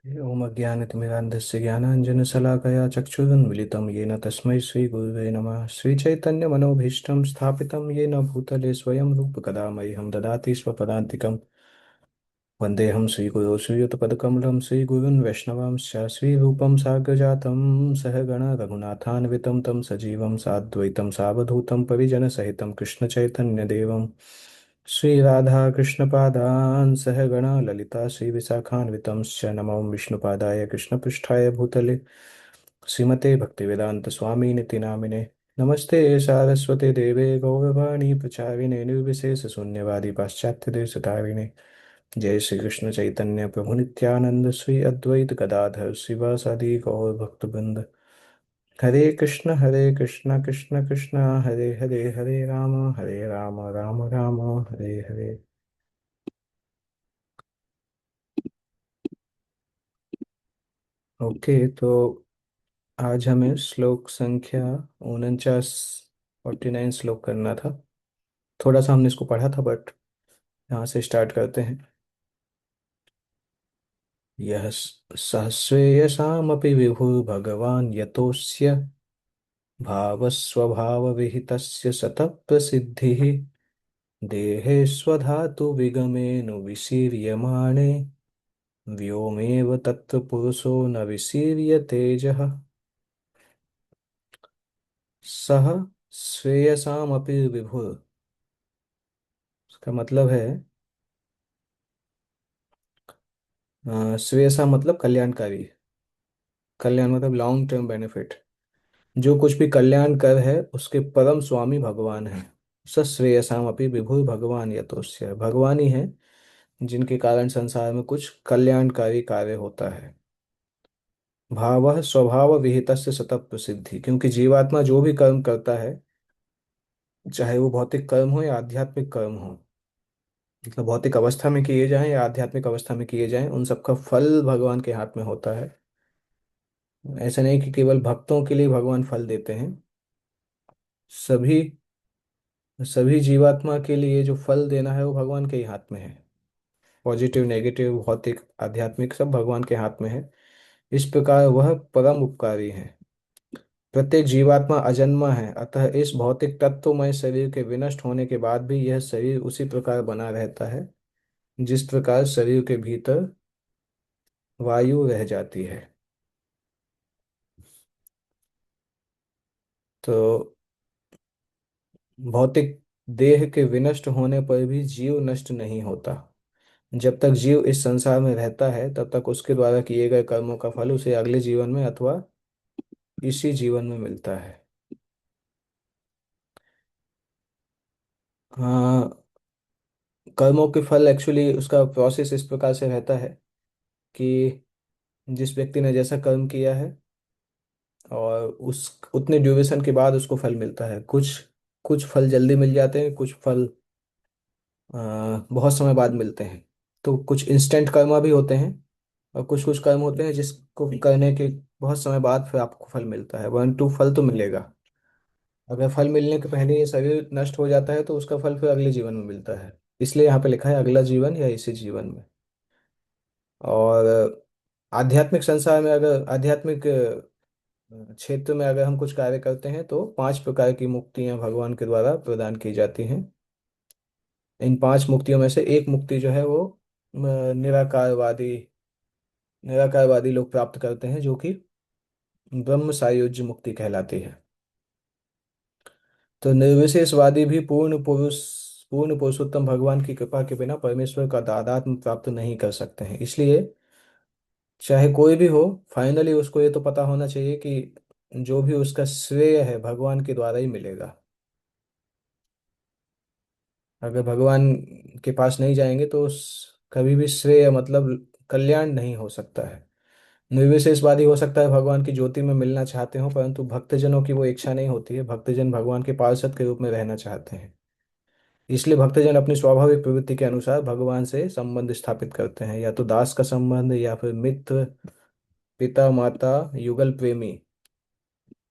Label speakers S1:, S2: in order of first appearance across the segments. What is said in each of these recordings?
S1: ओम अज्ञानतिमिरान्धस्य ज्ञानाञ्जनशलाकया चक्षुरुन्मिलितं येन तस्मै श्रीगुरुवे नमः। श्रीचैतन्यमनोभीष्टं स्थापितं येन भूतले स्वयं रूपकदा मह्यं ददाति स्वपदान्तिकं। वन्देऽहं श्रीगुरो श्रीयुतपदकमलं श्रीगुरून् वैष्णवांश्च श्रीरूपं साग्रजातं सहगण रघुनाथान्वितं तं सजीवं साद्वैतं सावधूतं परिजनसहितं कृष्णचैतन्यदेवं श्रीराधाकृष्णपादान् सहगण ललिता श्रीविशाखान्वितंश्च नमो विष्णुपादाय कृष्णपृष्ठाय भूतले श्रीमते भक्तिवेदान्तस्वामिनिति नामिने। नमस्ते सारस्वते देवे गौरवाणी प्रचारिणे निर्विशेषशून्यवादी पाश्चात्यदेशतारिणे। जय श्री कृष्ण चैतन्य प्रभु नित्यानंद श्री अद्वैत गदाधर शिवासादि गौर भक्तवृंद। हरे कृष्ण कृष्ण कृष्ण हरे हरे, हरे राम राम राम हरे हरे। ओके, तो आज हमें श्लोक संख्या 49, 49 श्लोक करना था। थोड़ा सा हमने इसको पढ़ा था, बट यहाँ से स्टार्ट करते हैं। यह सहस्रेयसामपि विभुर्भगवान् यतोऽस्य भावस्वभावविहितस्य सतः प्रसिद्धिः देहे स्वधातु विगमेनु विशीर्यमाणे व्योमेव तत्र पुरुषो न विशीर्य तेजः। सह श्रेयसामपि विभुर, इसका मतलब है श्रेयसा मतलब कल्याणकारी। कल्याण मतलब लॉन्ग टर्म बेनिफिट। जो कुछ भी कल्याण कर है उसके परम स्वामी भगवान है। सश्रेयसाम अपि विभुर भगवान यतोस्य, भगवान ही है जिनके कारण संसार में कुछ कल्याणकारी कार्य होता है। भाव स्वभाव विहित से सतत प्रसिद्धि, क्योंकि जीवात्मा जो भी कर्म करता है, चाहे वो भौतिक कर्म हो या आध्यात्मिक कर्म हो, मतलब भौतिक अवस्था में किए जाएं या आध्यात्मिक अवस्था में किए जाएं, उन सबका फल भगवान के हाथ में होता है। ऐसा नहीं कि केवल भक्तों के लिए भगवान फल देते हैं। सभी सभी जीवात्मा के लिए जो फल देना है वो भगवान के ही हाथ में है। पॉजिटिव नेगेटिव भौतिक आध्यात्मिक सब भगवान के हाथ में है। इस प्रकार वह परम उपकारी है। प्रत्येक जीवात्मा अजन्मा है, अतः इस भौतिक तत्वमय शरीर के विनष्ट होने के बाद भी यह शरीर उसी प्रकार बना रहता है जिस प्रकार शरीर के भीतर वायु रह जाती है। तो भौतिक देह के विनष्ट होने पर भी जीव नष्ट नहीं होता। जब तक जीव इस संसार में रहता है तब तक उसके द्वारा किए गए कर्मों का फल उसे अगले जीवन में अथवा इसी जीवन में मिलता है। हाँ, कर्मों के फल एक्चुअली उसका प्रोसेस इस प्रकार से रहता है कि जिस व्यक्ति ने जैसा कर्म किया है और उस उतने ड्यूरेशन के बाद उसको फल मिलता है। कुछ कुछ फल जल्दी मिल जाते हैं, कुछ फल बहुत समय बाद मिलते हैं। तो कुछ इंस्टेंट कर्म भी होते हैं और कुछ कुछ कर्म होते हैं जिसको करने के बहुत समय बाद फिर आपको फल मिलता है। वन टू फल तो मिलेगा। अगर फल मिलने के पहले ये शरीर नष्ट हो जाता है तो उसका फल फिर अगले जीवन में मिलता है। इसलिए यहाँ पे लिखा है अगला जीवन या इसी जीवन में। और आध्यात्मिक संसार में, अगर आध्यात्मिक क्षेत्र में अगर हम कुछ कार्य करते हैं तो 5 प्रकार की मुक्तियां भगवान के द्वारा प्रदान की जाती हैं। इन 5 मुक्तियों में से एक मुक्ति जो है वो निराकारवादी निराकारवादी लोग प्राप्त करते हैं, जो कि ब्रह्म सायुज्य मुक्ति कहलाती है। तो निर्विशेषवादी भी पूर्ण पुरुषोत्तम भगवान की कृपा के बिना परमेश्वर का दादात्म प्राप्त नहीं कर सकते हैं। इसलिए चाहे कोई भी हो, फाइनली उसको ये तो पता होना चाहिए कि जो भी उसका श्रेय है भगवान के द्वारा ही मिलेगा। अगर भगवान के पास नहीं जाएंगे तो कभी भी श्रेय मतलब कल्याण नहीं हो सकता है। निर्विशेषवादी हो सकता है भगवान की ज्योति में मिलना चाहते हो, परंतु भक्तजनों की वो इच्छा नहीं होती है। भक्तजन भगवान के पार्षद के रूप में रहना चाहते हैं। इसलिए भक्तजन अपनी स्वाभाविक प्रवृत्ति के अनुसार भगवान से संबंध स्थापित करते हैं, या तो दास का संबंध या फिर मित्र, पिता माता, युगल प्रेमी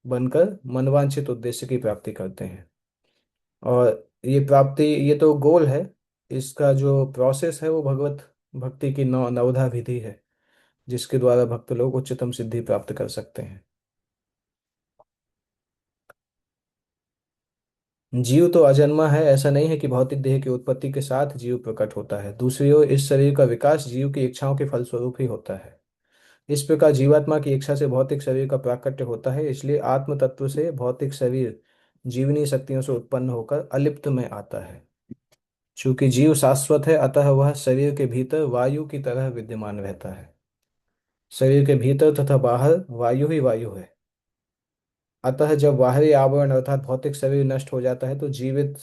S1: बनकर मनवांछित उद्देश्य की प्राप्ति करते हैं। और ये प्राप्ति, ये तो गोल है। इसका जो प्रोसेस है वो भगवत भक्ति की नवधा विधि है। जिसके द्वारा भक्त लोग उच्चतम सिद्धि प्राप्त कर सकते हैं। जीव तो अजन्मा है, ऐसा नहीं है कि भौतिक देह की उत्पत्ति के साथ जीव प्रकट होता है। दूसरी ओर इस शरीर का विकास जीव की इच्छाओं के फलस्वरूप ही होता है। इस प्रकार जीवात्मा की इच्छा से भौतिक शरीर का प्राकट्य होता है, इसलिए आत्म तत्व से भौतिक शरीर जीवनी शक्तियों से उत्पन्न होकर अलिप्त में आता है। चूंकि जीव शाश्वत है, अतः वह शरीर के भीतर वायु की तरह विद्यमान रहता है। शरीर के भीतर तथा बाहर वायु ही वायु है। अतः जब बाहरी आवरण अर्थात भौतिक शरीर नष्ट हो जाता है तो जीवित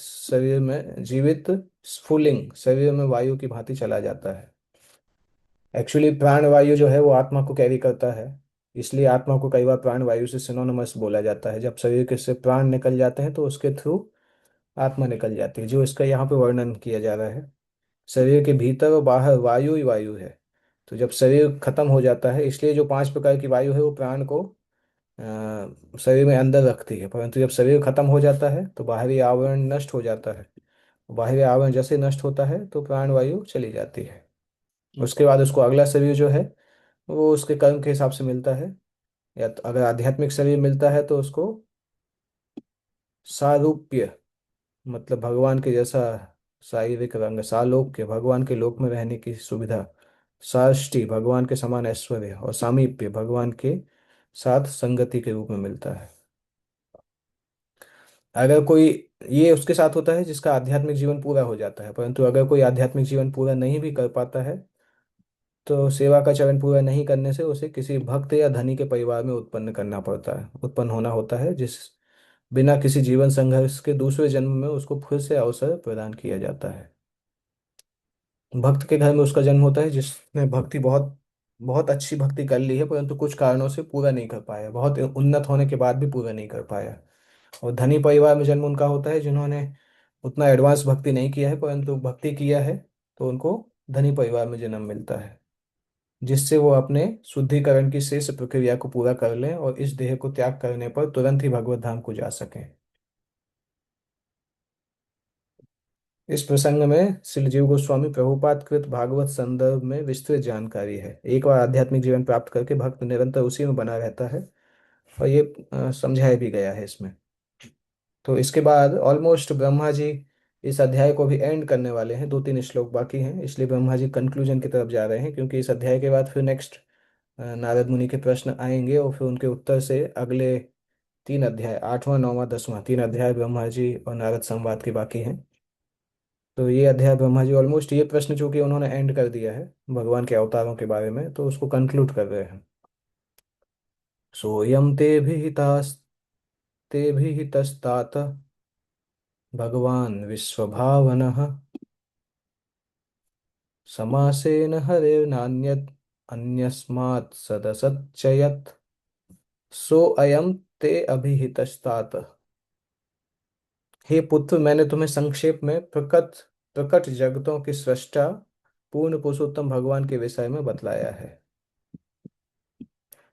S1: स्फुलिंग शरीर में वायु की भांति चला जाता है। एक्चुअली प्राण वायु जो है वो आत्मा को कैरी करता है, इसलिए आत्मा को कई बार प्राण वायु से सिनोनिमस बोला जाता है। जब शरीर के से प्राण निकल जाते हैं तो उसके थ्रू आत्मा निकल जाती है, जो इसका यहाँ पे वर्णन किया जा रहा है। शरीर के भीतर और बाहर वायु ही वायु है। तो जब शरीर खत्म हो जाता है, इसलिए जो 5 प्रकार की वायु है वो प्राण को शरीर में अंदर रखती है, परंतु जब शरीर खत्म हो जाता है तो बाहरी आवरण नष्ट हो जाता है। बाहरी आवरण जैसे नष्ट होता है तो प्राण वायु चली जाती है। उसके बाद उसको अगला शरीर जो है वो उसके कर्म के हिसाब से मिलता है। या तो अगर आध्यात्मिक शरीर मिलता है तो उसको सारूप्य, मतलब भगवान के जैसा शारीरिक रंग, सालोक्य भगवान के लोक में रहने की सुविधा, साष्टी भगवान के समान ऐश्वर्य, और सामीप्य भगवान के साथ संगति के रूप में मिलता है। अगर कोई, ये उसके साथ होता है जिसका आध्यात्मिक जीवन पूरा हो जाता है, परंतु अगर कोई आध्यात्मिक जीवन पूरा नहीं भी कर पाता है तो सेवा का चरण पूरा नहीं करने से उसे किसी भक्त या धनी के परिवार में उत्पन्न होना होता है, जिस बिना किसी जीवन संघर्ष के दूसरे जन्म में उसको फिर से अवसर प्रदान किया जाता है। भक्त के घर में उसका जन्म होता है जिसने भक्ति बहुत बहुत अच्छी भक्ति कर ली है, परंतु कुछ कारणों से पूरा नहीं कर पाया, बहुत उन्नत होने के बाद भी पूरा नहीं कर पाया। और धनी परिवार में जन्म उनका होता है जिन्होंने उतना एडवांस भक्ति नहीं किया है परंतु भक्ति किया है, तो उनको धनी परिवार में जन्म मिलता है, जिससे वो अपने शुद्धिकरण की शेष प्रक्रिया को पूरा कर लें और इस देह को त्याग करने पर तुरंत ही भगवत धाम को जा सकें। इस प्रसंग में श्री जीव गोस्वामी प्रभुपाद कृत भागवत संदर्भ में विस्तृत जानकारी है। एक बार आध्यात्मिक जीवन प्राप्त करके भक्त निरंतर उसी में बना रहता है, और ये समझाया भी गया है इसमें। तो इसके बाद ऑलमोस्ट ब्रह्मा जी इस अध्याय को भी एंड करने वाले हैं, 2-3 श्लोक बाकी हैं, इसलिए ब्रह्मा जी कंक्लूजन की तरफ जा रहे हैं, क्योंकि इस अध्याय के बाद फिर नेक्स्ट नारद मुनि के प्रश्न आएंगे और फिर उनके उत्तर से अगले 3 अध्याय, 8वां 9वां 10वां, 3 अध्याय ब्रह्मा जी और नारद संवाद के बाकी हैं। तो ये अध्याय ब्रह्मा जी ऑलमोस्ट ये प्रश्न चूंकि उन्होंने एंड कर दिया है भगवान के अवतारों के बारे में, तो उसको कंक्लूड कर रहे हैं। सोयम ते भी तस्तात भगवान विश्वभावनः समासेन हरेर्नान्यत् अन्यस्मात् सदसच्चयत् सो अयम ते अभिहितस्तात। हे पुत्र, मैंने तुम्हें संक्षेप में प्रकट प्रकट जगतों के सृष्टा पूर्ण पुरुषोत्तम भगवान के विषय में बतलाया है।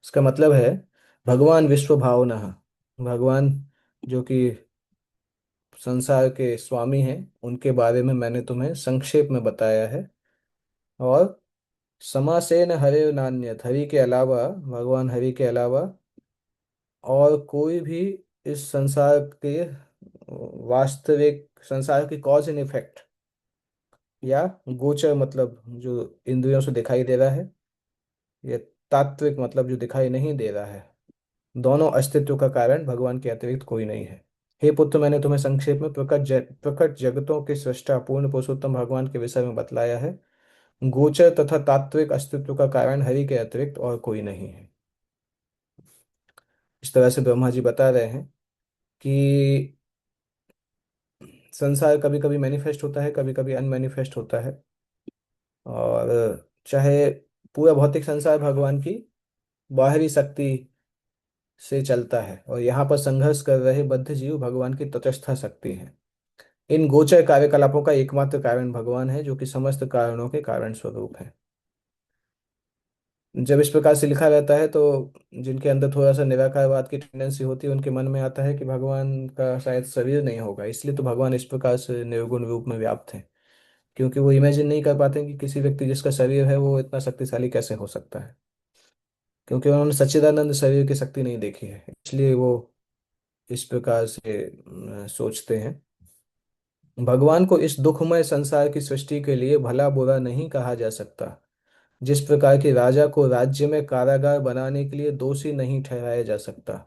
S1: इसका मतलब है भगवान विश्व भावना, भगवान जो कि संसार के स्वामी हैं, उनके बारे में मैंने तुम्हें संक्षेप में बताया है। और समासेन हरे नान्यत, हरि के अलावा, भगवान हरि के अलावा और कोई भी इस संसार के वास्तविक, संसार की कॉज एंड इफेक्ट, या गोचर मतलब जो इंद्रियों से दिखाई दे रहा है, या तात्विक मतलब जो दिखाई नहीं दे रहा है, दोनों अस्तित्व का कारण भगवान के अतिरिक्त कोई नहीं है। हे पुत्र, मैंने तुम्हें संक्षेप में प्रकट जगतों के सृष्टा पूर्ण पुरुषोत्तम भगवान के विषय में बतलाया है। गोचर तथा तात्विक अस्तित्व का कारण हरि के अतिरिक्त और कोई नहीं है। इस तरह से ब्रह्मा जी बता रहे हैं कि संसार कभी कभी मैनिफेस्ट होता है, कभी कभी अनमैनिफेस्ट होता है, और चाहे पूरा भौतिक संसार भगवान की बाहरी शक्ति से चलता है, और यहाँ पर संघर्ष कर रहे बद्ध जीव भगवान की तटस्थ शक्ति है। इन गोचर कार्यकलापों का एकमात्र कारण भगवान है, जो कि समस्त कारणों के कारण स्वरूप है। जब इस प्रकार से लिखा रहता है तो जिनके अंदर थोड़ा सा निराकारवाद की टेंडेंसी होती है, उनके मन में आता है कि भगवान का शायद शरीर नहीं होगा, इसलिए तो भगवान इस प्रकार से निर्गुण रूप में व्याप्त है, क्योंकि वो इमेजिन नहीं कर पाते कि किसी व्यक्ति जिसका शरीर है वो इतना शक्तिशाली कैसे हो सकता है। क्योंकि उन्होंने सच्चिदानंद शरीर की शक्ति नहीं देखी है, इसलिए वो इस प्रकार से सोचते हैं। भगवान को इस दुखमय संसार की सृष्टि के लिए भला बुरा नहीं कहा जा सकता। जिस प्रकार की राजा को राज्य में कारागार बनाने के लिए दोषी नहीं ठहराया जा सकता।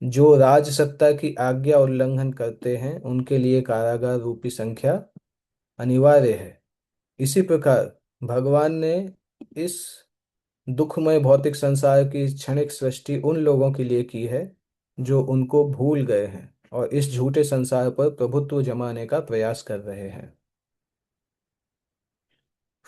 S1: जो राज सत्ता की आज्ञा उल्लंघन करते हैं उनके लिए कारागार रूपी संख्या अनिवार्य है। इसी प्रकार भगवान ने इस दुखमय भौतिक संसार की क्षणिक सृष्टि उन लोगों के लिए की है जो उनको भूल गए हैं और इस झूठे संसार पर प्रभुत्व जमाने का प्रयास कर रहे हैं।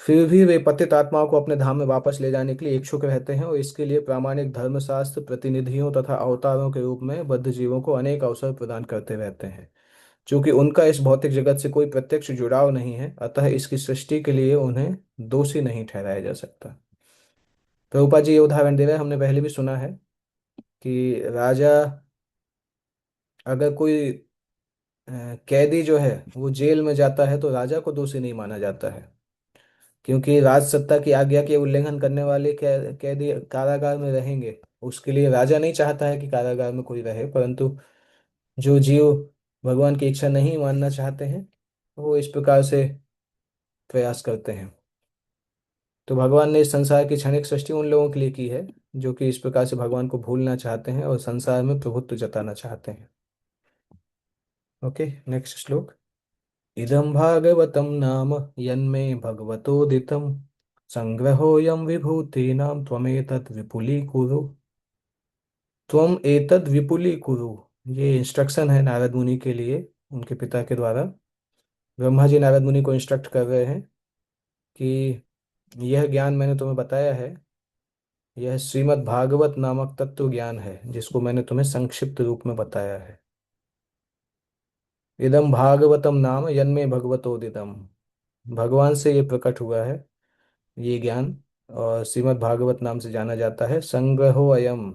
S1: फिर भी वे पतित आत्माओं को अपने धाम में वापस ले जाने के लिए इच्छुक रहते हैं और इसके लिए प्रामाणिक धर्मशास्त्र प्रतिनिधियों तथा अवतारों के रूप में बद्ध जीवों को अनेक अवसर प्रदान करते रहते हैं। क्योंकि उनका इस भौतिक जगत से कोई प्रत्यक्ष जुड़ाव नहीं है, अतः इसकी सृष्टि के लिए उन्हें दोषी नहीं ठहराया जा सकता। प्रभुपाद जी ये उदाहरण दे रहे हैं, हमने पहले भी सुना है कि राजा, अगर कोई कैदी जो है वो जेल में जाता है तो राजा को दोषी नहीं माना जाता है, क्योंकि राज सत्ता की आज्ञा के उल्लंघन करने वाले कैदी कारागार में रहेंगे। उसके लिए राजा नहीं चाहता है कि कारागार में कोई रहे, परंतु जो जीव भगवान की इच्छा नहीं मानना चाहते हैं वो इस प्रकार से प्रयास करते हैं। तो भगवान ने इस संसार की क्षणिक सृष्टि उन लोगों के लिए की है जो कि इस प्रकार से भगवान को भूलना चाहते हैं और संसार में प्रभुत्व जताना चाहते हैं। ओके, नेक्स्ट श्लोक। इदं भागवतं नाम यन्मे भगवतोदितं संग्रहोऽयं विभूतीनां त्वमेतत् विपुलीकुरु। त्वम एतद् विपुलीकुरु, ये इंस्ट्रक्शन है नारद मुनि के लिए उनके पिता के द्वारा। ब्रह्मा जी नारद मुनि को इंस्ट्रक्ट कर रहे हैं कि यह ज्ञान मैंने तुम्हें बताया है, यह श्रीमद् भागवत नामक तत्व ज्ञान है जिसको मैंने तुम्हें संक्षिप्त रूप में बताया है। इदम भागवतम नाम यन्मे भगवतोदितम, भगवान से ये प्रकट हुआ है ये ज्ञान, और श्रीमद् भागवत नाम से जाना जाता है। संग्रहो अयम,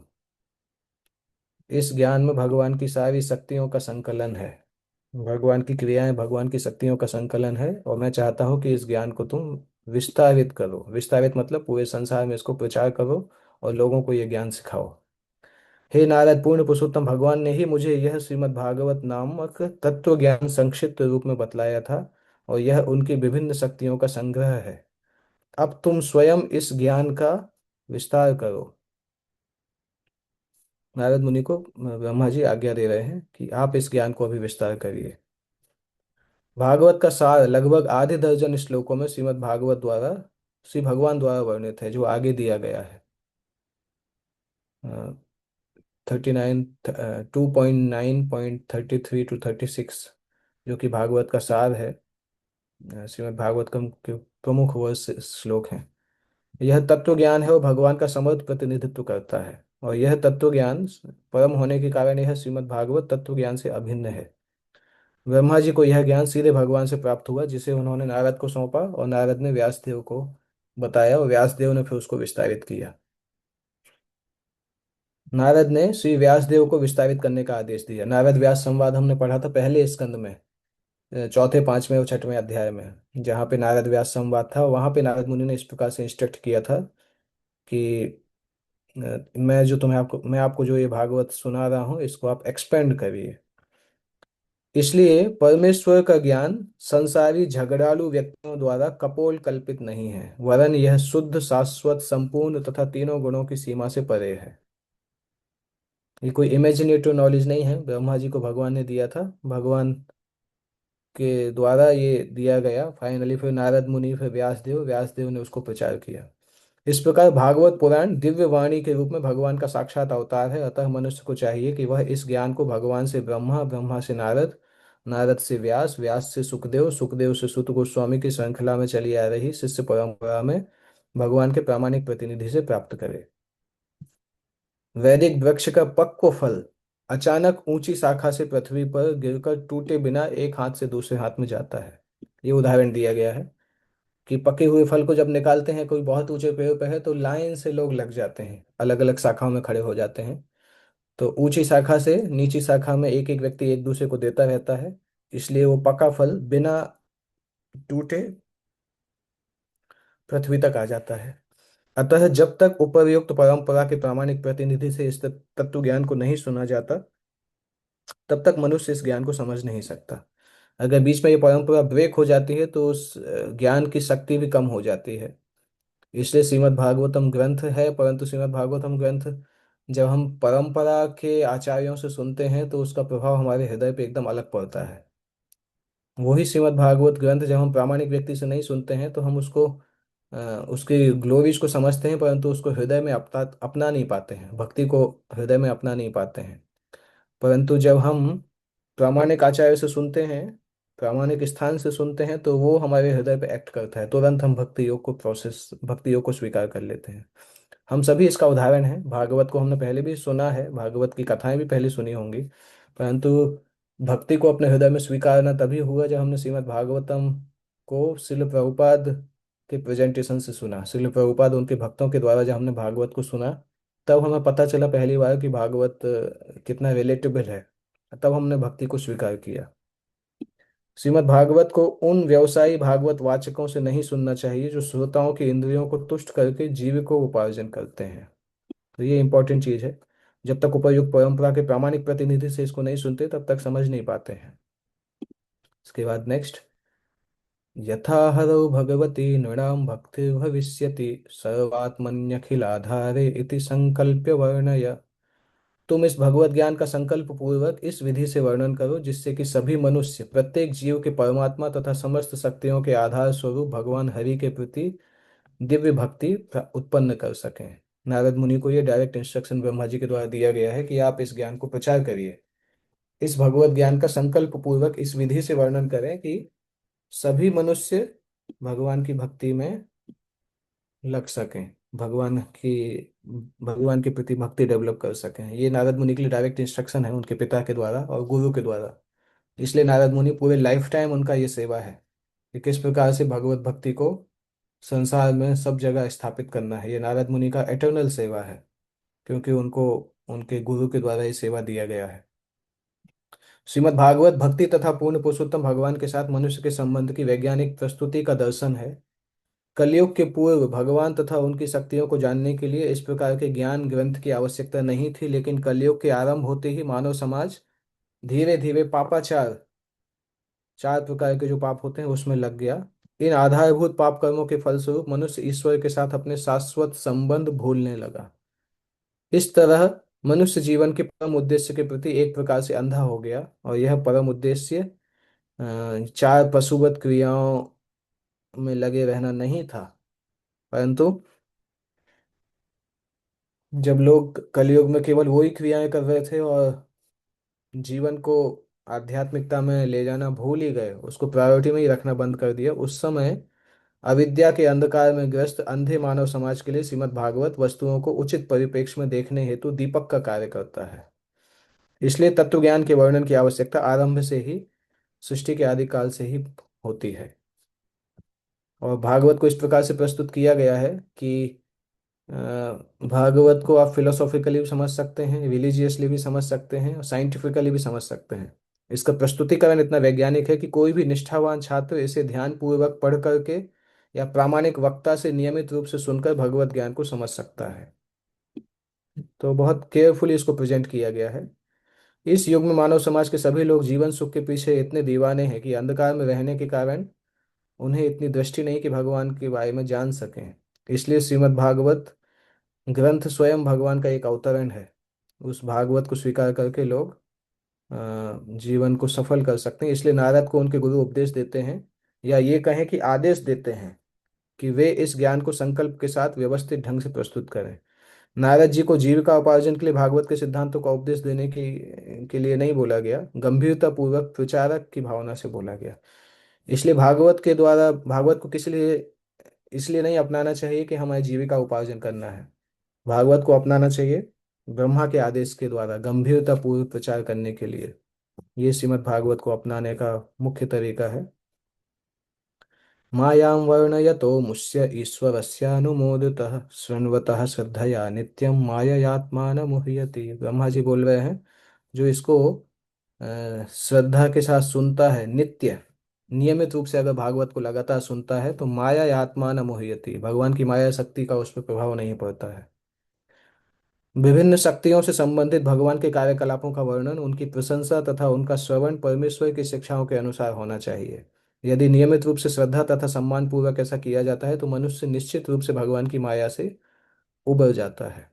S1: इस ज्ञान में भगवान की सारी शक्तियों का संकलन है। भगवान की क्रियाएं भगवान की शक्तियों का संकलन है, और मैं चाहता हूँ कि इस ज्ञान को तुम विस्तारित करो। विस्तारित मतलब पूरे संसार में इसको प्रचार करो और लोगों को ये ज्ञान सिखाओ। हे नारद, पूर्ण पुरुषोत्तम भगवान ने ही मुझे यह श्रीमद् भागवत नामक तत्व ज्ञान संक्षिप्त रूप में बतलाया था, और यह उनकी विभिन्न शक्तियों का संग्रह है। अब तुम स्वयं इस ज्ञान का विस्तार करो। नारद मुनि को ब्रह्मा जी आज्ञा दे रहे हैं कि आप इस ज्ञान को अभी विस्तार करिए। भागवत का सार लगभग आधे दर्जन श्लोकों में श्रीमद् भागवत द्वारा श्री भगवान द्वारा वर्णित है, जो आगे दिया गया है। 39, 2.9.33 to 36, जो कि भागवत का सार है। श्रीमद् भागवत के प्रमुख वर्ष श्लोक हैं। यह तत्व ज्ञान है और भगवान का समर्थ प्रतिनिधित्व करता है, और यह तत्व ज्ञान परम होने के कारण यह श्रीमद् भागवत तत्व ज्ञान से अभिन्न है। ब्रह्मा जी को यह ज्ञान सीधे भगवान से प्राप्त हुआ, जिसे उन्होंने नारद को सौंपा, और नारद ने व्यासदेव को बताया और व्यासदेव ने फिर उसको विस्तारित किया। नारद ने श्री व्यासदेव को विस्तारित करने का आदेश दिया। नारद व्यास संवाद हमने पढ़ा था पहले स्कंद में, चौथे, पांचवें और छठवें अध्याय में, जहाँ पे नारद व्यास संवाद था। वहां पे नारद मुनि ने इस प्रकार से इंस्ट्रक्ट किया था कि मैं आपको जो ये भागवत सुना रहा हूँ इसको आप एक्सपेंड करिए। इसलिए परमेश्वर का ज्ञान संसारी झगड़ालू व्यक्तियों द्वारा कपोल कल्पित नहीं है, वरन यह शुद्ध, शाश्वत, संपूर्ण तथा तीनों गुणों की सीमा से परे है। ये कोई इमेजिनेटिव नॉलेज नहीं है, ब्रह्मा जी को भगवान ने दिया था, भगवान के द्वारा ये दिया गया। फाइनली फिर नारद मुनि, फिर व्यासदेव, व्यासदेव ने उसको प्रचार किया। इस प्रकार भागवत पुराण दिव्य वाणी के रूप में भगवान का साक्षात अवतार है। अतः मनुष्य को चाहिए कि वह इस ज्ञान को भगवान से ब्रह्मा, ब्रह्मा से नारद, नारद से व्यास, व्यास से सुखदेव, सुखदेव से सुत गोस्वामी की श्रृंखला में चली आ रही शिष्य परंपरा में भगवान के प्रामाणिक प्रतिनिधि से प्राप्त करे। वैदिक वृक्ष का पक्व फल अचानक ऊंची शाखा से पृथ्वी पर गिरकर टूटे बिना एक हाथ से दूसरे हाथ में जाता है। ये उदाहरण दिया गया है कि पके हुए फल को जब निकालते हैं, कोई बहुत ऊंचे पेड़ पे है तो लाइन से लोग लग जाते हैं, अलग अलग शाखाओं में खड़े हो जाते हैं। तो ऊंची शाखा से नीची शाखा में एक एक व्यक्ति एक दूसरे को देता रहता है, इसलिए वो पका फल बिना टूटे पृथ्वी तक आ जाता है। अतः जब तक उपर्युक्त परंपरा के प्रामाणिक प्रतिनिधि से इस तत्व ज्ञान को नहीं सुना जाता, तब तक मनुष्य इस ज्ञान को समझ नहीं सकता। अगर बीच में ये परंपरा ब्रेक हो जाती है तो उस ज्ञान की शक्ति भी कम हो जाती है। इसलिए श्रीमद् भागवतम ग्रंथ है, परंतु श्रीमद् भागवतम ग्रंथ जब हम परंपरा के आचार्यों से सुनते हैं तो उसका प्रभाव हमारे हृदय पे एकदम अलग पड़ता है। वही श्रीमद् भागवत ग्रंथ जब हम प्रामाणिक व्यक्ति से नहीं सुनते हैं तो हम उसको उसकी ग्लोरीज को समझते हैं, परंतु उसको हृदय में अपना नहीं पाते हैं, भक्ति को हृदय में अपना नहीं पाते हैं। परंतु जब हम प्रामाणिक आचार्य से सुनते हैं, प्रामाणिक स्थान से सुनते हैं, तो वो हमारे हृदय पे एक्ट करता है, तुरंत हम भक्ति योग को स्वीकार कर लेते हैं। हम सभी इसका उदाहरण है। भागवत को हमने पहले भी सुना है, भागवत की कथाएं भी पहले सुनी होंगी, परंतु भक्ति को अपने हृदय में स्वीकारना तभी हुआ जब हमने श्रीमद् भागवतम को शिल प्रभुपाद के प्रेजेंटेशन से सुना। शिल प्रभुपाद उनके भक्तों के द्वारा जब हमने भागवत को सुना, तब हमें पता चला पहली बार कि भागवत कितना रिलेटेबल है। तब हमने भक्ति को स्वीकार किया। श्रीमद् भागवत को उन व्यवसायी भागवत वाचकों से नहीं सुनना चाहिए जो श्रोताओं की इंद्रियों को तुष्ट करके जीविकों उपार्जन करते हैं। तो ये इंपॉर्टेंट चीज है। जब तक उपर्युक्त परंपरा के प्रामाणिक प्रतिनिधि से इसको नहीं सुनते तब तक समझ नहीं पाते हैं। इसके बाद नेक्स्ट, यथा हरौ भगवती नृणां भक्तिर्भविष्यति सर्वात्मन्यखिलाधारे इति संकल्प्य वर्णय। तुम इस भगवत ज्ञान का संकल्प पूर्वक इस विधि से वर्णन करो जिससे कि सभी मनुष्य प्रत्येक जीव के परमात्मा तथा समस्त शक्तियों के आधार स्वरूप भगवान हरि के प्रति दिव्य भक्ति उत्पन्न कर सकें। नारद मुनि को ये डायरेक्ट इंस्ट्रक्शन ब्रह्मा जी के द्वारा दिया गया है कि आप इस ज्ञान को प्रचार करिए। इस भगवत ज्ञान का संकल्प पूर्वक इस विधि से वर्णन करें कि सभी मनुष्य भगवान की भक्ति में लग सकें, भगवान के प्रति भक्ति डेवलप कर सकें। ये नारद मुनि के लिए डायरेक्ट इंस्ट्रक्शन है उनके पिता के द्वारा और गुरु के द्वारा। इसलिए नारद मुनि पूरे लाइफ टाइम उनका ये सेवा है कि किस प्रकार से भगवत भक्ति को संसार में सब जगह स्थापित करना है। ये नारद मुनि का एटर्नल सेवा है, क्योंकि उनको उनके गुरु के द्वारा ये सेवा दिया गया है। श्रीमद् भागवत भक्ति तथा पूर्ण पुरुषोत्तम भगवान के साथ मनुष्य के संबंध की वैज्ञानिक प्रस्तुति का दर्शन है। कलयुग के पूर्व भगवान तथा उनकी शक्तियों को जानने के लिए इस प्रकार के ज्ञान ग्रंथ की आवश्यकता नहीं थी, लेकिन कलयुग के आरंभ होते ही मानव समाज धीरे धीरे पापाचार, चार प्रकार के जो पाप होते हैं उसमें लग गया। इन आधारभूत पाप कर्मों के फलस्वरूप मनुष्य ईश्वर के साथ अपने शाश्वत संबंध भूलने लगा। इस तरह मनुष्य जीवन के परम उद्देश्य के प्रति एक प्रकार से अंधा हो गया, और यह परम उद्देश्य चार पशुवत क्रियाओं में लगे रहना नहीं था, परंतु जब लोग कलयुग में केवल वही क्रियाएं कर रहे थे और जीवन को आध्यात्मिकता में ले जाना भूल ही गए, उसको प्रायोरिटी में ही रखना बंद कर दिया, उस समय अविद्या के अंधकार में ग्रस्त अंधे मानव समाज के लिए श्रीमद् भागवत वस्तुओं को उचित परिप्रेक्ष्य में देखने हेतु दीपक का कार्य करता है। इसलिए तत्व ज्ञान के वर्णन की आवश्यकता आरंभ से ही, सृष्टि के आदि काल से ही होती है। और भागवत को इस प्रकार से प्रस्तुत किया गया है कि अ, भागवत को आप फिलोसॉफिकली भी समझ सकते हैं, रिलीजियसली भी समझ सकते हैं और साइंटिफिकली भी समझ सकते हैं। इसका प्रस्तुतिकरण इतना वैज्ञानिक है कि कोई भी निष्ठावान छात्र इसे ध्यान पूर्वक पढ़ करके या प्रामाणिक वक्ता से नियमित रूप से सुनकर भगवत ज्ञान को समझ सकता है। तो बहुत केयरफुली इसको प्रेजेंट किया गया है। इस युग में मानव समाज के सभी लोग जीवन सुख के पीछे इतने दीवाने हैं कि अंधकार में रहने के कारण उन्हें इतनी दृष्टि नहीं कि भगवान के बारे में जान सकें। इसलिए श्रीमद् भागवत ग्रंथ स्वयं भगवान का एक अवतरण है। उस भागवत को स्वीकार करके लोग जीवन को सफल कर सकते हैं। इसलिए नारद को उनके गुरु उपदेश देते हैं, या ये कहें कि आदेश देते हैं कि वे इस ज्ञान को संकल्प के साथ व्यवस्थित ढंग से प्रस्तुत करें। नारद जी को जीविका उपार्जन के लिए भागवत के सिद्धांतों का उपदेश देने के लिए नहीं बोला गया, गंभीरता पूर्वक प्रचारक की भावना से बोला गया। इसलिए भागवत को किस लिए इसलिए नहीं अपनाना चाहिए कि हमारी जीविका उपार्जन करना है। भागवत को अपनाना चाहिए ब्रह्मा के आदेश के द्वारा गंभीरता पूर्वक प्रचार करने के लिए। ये श्रीमद् भागवत को अपनाने का मुख्य तरीका है। मायां वर्णयतो मुष्य ईश्वरस्यानुमोदितः शृण्वतः श्रद्धया नित्यं माययात्मान मुह्यति। ब्रह्मा जी बोल रहे हैं, जो इसको श्रद्धा के साथ सुनता है नित्य, नियमित रूप से अगर भागवत को लगातार सुनता है तो माया या आत्मा न मोहयति, भगवान की माया शक्ति का उस पर प्रभाव नहीं पड़ता है। विभिन्न शक्तियों से संबंधित भगवान के कार्यकलापों का वर्णन, उनकी प्रशंसा तथा उनका श्रवण परमेश्वर की शिक्षाओं के अनुसार होना चाहिए। यदि नियमित रूप से श्रद्धा तथा सम्मान पूर्वक ऐसा किया जाता है तो मनुष्य निश्चित रूप से भगवान की माया से उबर जाता है।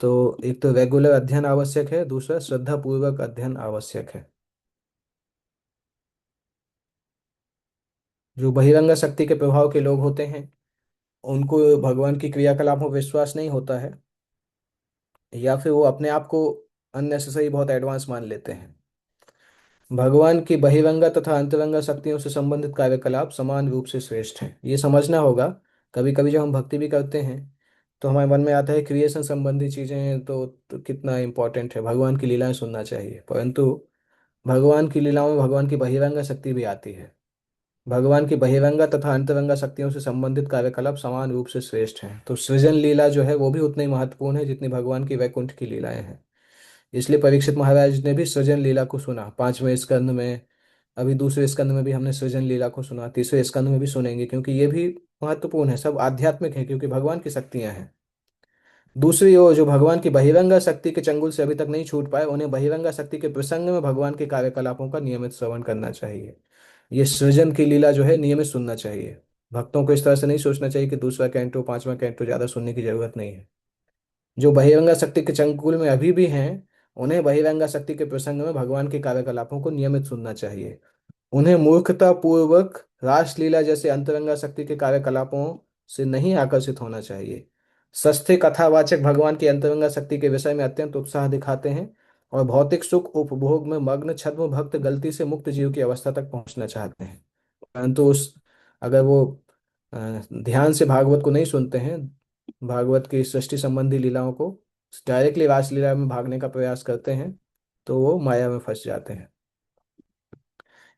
S1: तो एक तो रेगुलर अध्ययन आवश्यक है, दूसरा श्रद्धा पूर्वक अध्ययन आवश्यक है। जो बहिरंग शक्ति के प्रभाव के लोग होते हैं उनको भगवान की क्रियाकलापों पर विश्वास नहीं होता है, या फिर वो अपने आप को अननेसेसरी बहुत एडवांस मान लेते हैं। भगवान की बहिरंग तथा अंतरंग शक्तियों से संबंधित कार्यकलाप समान रूप से श्रेष्ठ हैं, ये समझना होगा। कभी कभी जब हम भक्ति भी करते हैं तो हमारे मन में आता है क्रिएशन संबंधी चीजें तो कितना इम्पोर्टेंट है, भगवान की लीलाएं सुनना चाहिए, परंतु भगवान की लीलाओं में भगवान की बहिरंग शक्ति भी आती है। भगवान की बहिरंग तथा अंतरंग शक्तियों से संबंधित कार्यकलाप समान रूप से श्रेष्ठ हैं। तो सृजन लीला जो है वो भी उतनी ही महत्वपूर्ण है जितनी भगवान की वैकुंठ की लीलाएं हैं। इसलिए परीक्षित महाराज ने भी सृजन लीला को सुना 5वें स्कंद में। अभी दूसरे स्कंद में भी हमने सृजन लीला को सुना, तीसरे स्कंद में भी सुनेंगे, क्योंकि ये भी महत्वपूर्ण है, सब आध्यात्मिक है क्योंकि भगवान की शक्तियां हैं। दूसरी ओर जो भगवान की बहिरंगा शक्ति के चंगुल से अभी तक नहीं छूट पाए, उन्हें बहिरंगा शक्ति के प्रसंग में भगवान के कार्यकलापों का नियमित श्रवण करना चाहिए। ये सृजन की लीला जो है नियमित सुनना चाहिए। भक्तों को इस तरह से नहीं सोचना चाहिए कि दूसरा कैंटो 5वां कैंटो ज्यादा सुनने की जरूरत नहीं है। जो बहिरंगा शक्ति के चंगुल में अभी भी हैं, उन्हें बहिरंगा शक्ति के प्रसंग में भगवान के कार्यकलापों को नियमित सुनना चाहिए। उन्हें मूर्खता पूर्वक रासलीला जैसे अंतरंगा शक्ति के कार्यकलापों से नहीं आकर्षित होना चाहिए। सस्ते कथावाचक भगवान की अंतरंगा शक्ति के विषय में अत्यंत उत्साह दिखाते हैं और भौतिक सुख उपभोग में मग्न छद्म भक्त गलती से मुक्त जीव की अवस्था तक पहुंचना चाहते हैं। परंतु उस अगर वो ध्यान से भागवत को नहीं सुनते हैं, भागवत की सृष्टि संबंधी लीलाओं को डायरेक्टली रासलीला में भागने का प्रयास करते हैं, तो वो माया में फंस जाते हैं।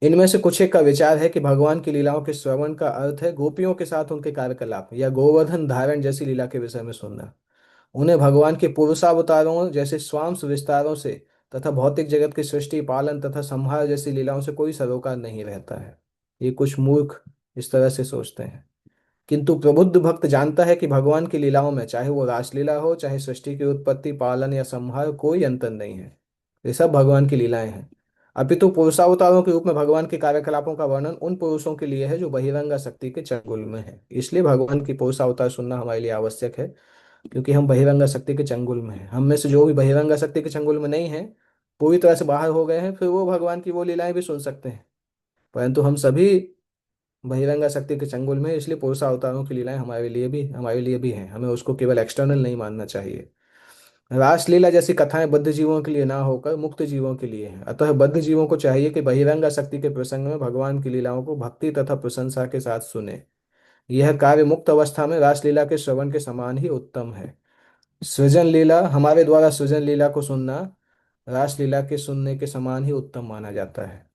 S1: इनमें से कुछ एक का विचार है कि भगवान की लीलाओं के श्रवण का अर्थ है गोपियों के साथ उनके कार्यकलाप या गोवर्धन धारण जैसी लीला के विषय में सुनना। उन्हें भगवान के पुरुषावतारों जैसे स्वांश विस्तारों से तथा भौतिक जगत की सृष्टि पालन तथा संहार जैसी लीलाओं से कोई सरोकार नहीं रहता है। ये कुछ मूर्ख इस तरह से सोचते हैं। किंतु प्रबुद्ध भक्त जानता है कि भगवान की लीलाओं में चाहे वो रासलीला हो, चाहे सृष्टि की उत्पत्ति पालन या संहार, कोई अंतर नहीं है। ये सब भगवान की लीलाएं हैं। अपितु पुरुषावतारों के रूप में भगवान के कार्यकलापों का वर्णन उन पुरुषों के लिए है जो बहिरंगा शक्ति के चंगुल में है। इसलिए भगवान की पुरुषावतार सुनना हमारे लिए आवश्यक है, क्योंकि हम बहिरंगा शक्ति के चंगुल में हैं। हम में से जो भी बहिरंगा शक्ति के चंगुल में नहीं है, पूरी तरह से बाहर हो गए हैं, फिर वो भगवान की वो लीलाएं भी सुन सकते हैं। परंतु हम सभी बहिरंगा शक्ति के चंगुल में हैं, इसलिए पुरुषा अवतारों की लीलाएं हमारे लिए भी हैं। हमें उसको केवल एक्सटर्नल नहीं मानना चाहिए। रासलीला जैसी कथाएं बद्ध जीवों के लिए ना होकर मुक्त जीवों के लिए हैं। अतः बद्ध जीवों को चाहिए कि बहिरंगा शक्ति के प्रसंग में भगवान की लीलाओं को भक्ति तथा प्रशंसा के साथ सुने। यह कार्य मुक्त अवस्था में रासलीला के श्रवण के समान ही उत्तम है। सृजन लीला, हमारे द्वारा सृजन लीला को सुनना रासलीला के सुनने के समान ही उत्तम माना जाता है।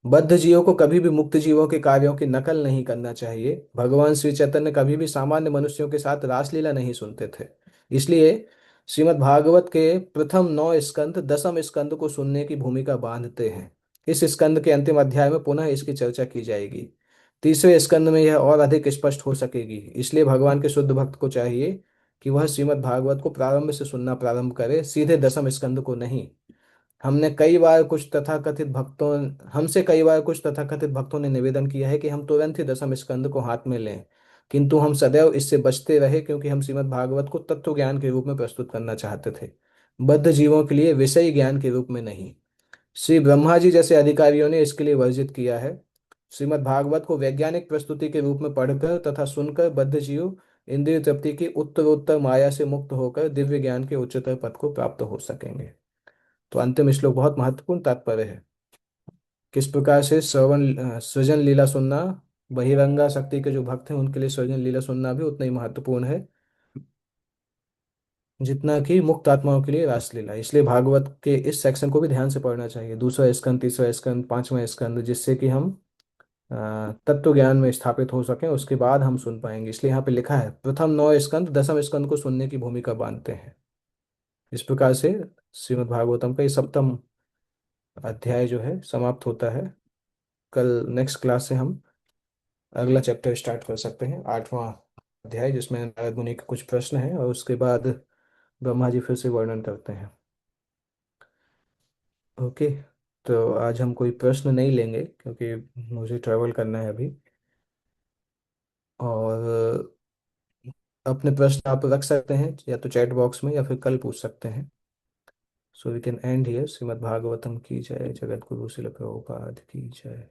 S1: बद्ध जीवों को कभी भी मुक्त जीवों के कार्यों की नकल नहीं करना चाहिए। भगवान श्री चैतन्य कभी भी सामान्य मनुष्यों के साथ रासलीला नहीं सुनते थे। इसलिए श्रीमद् भागवत के प्रथम 9 स्कंद दसम स्कंद को सुनने की भूमिका बांधते हैं। इस स्कंद के अंतिम अध्याय में पुनः इसकी चर्चा की जाएगी। तीसरे स्कंद में यह और अधिक स्पष्ट हो सकेगी। इसलिए भगवान के शुद्ध भक्त को चाहिए कि वह श्रीमद् भागवत को प्रारंभ से सुनना प्रारंभ करे, सीधे दसम स्कंद को नहीं। हमने कई बार कुछ तथाकथित भक्तों हमसे कई बार कुछ तथाकथित भक्तों ने निवेदन किया है कि हम तुरंत ही दसम स्कंद को हाथ में लें, किंतु हम सदैव इससे बचते रहे क्योंकि हम श्रीमद् भागवत को तत्व ज्ञान के रूप में प्रस्तुत करना चाहते थे, बद्ध जीवों के लिए विषयी ज्ञान के रूप में नहीं। श्री ब्रह्मा जी जैसे अधिकारियों ने इसके लिए वर्जित किया है। श्रीमद् भागवत को वैज्ञानिक प्रस्तुति के रूप में पढ़कर तथा सुनकर बद्ध जीव इंद्रिय तृप्ति की उत्तरोत्तर माया से मुक्त होकर दिव्य ज्ञान के उच्चतर पद को प्राप्त हो सकेंगे। तो अंतिम श्लोक बहुत महत्वपूर्ण तात्पर्य है। किस प्रकार से सृजन लीला सुनना, बहिरंगा शक्ति के जो भक्त हैं उनके लिए सृजन लीला सुनना भी उतना ही महत्वपूर्ण है जितना कि मुक्त आत्माओं के लिए रासलीला। इसलिए भागवत के इस सेक्शन को भी ध्यान से पढ़ना चाहिए, दूसरा स्कंद, तीसरा स्कंद, 5वां स्कंद, जिससे कि हम तत्व ज्ञान में स्थापित हो सकें, उसके बाद हम सुन पाएंगे। इसलिए यहाँ पे लिखा है प्रथम 9 स्कंद दसम स्कंद को सुनने की भूमिका बांधते हैं। इस प्रकार से श्रीमद् भागवतम का ये सप्तम अध्याय जो है समाप्त होता है। कल नेक्स्ट क्लास से हम अगला चैप्टर स्टार्ट कर सकते हैं, 8वां अध्याय, जिसमें नारद मुनि के कुछ प्रश्न हैं और उसके बाद ब्रह्मा जी फिर से वर्णन करते हैं। ओके। तो आज हम कोई प्रश्न नहीं लेंगे क्योंकि मुझे ट्रैवल करना है अभी। और अपने प्रश्न आप रख सकते हैं या तो चैट बॉक्स में या फिर कल पूछ सकते हैं। So we can end here. Shrimad Bhagavatam की जय, जगत गुरु शिल प्रभुपाद की जय।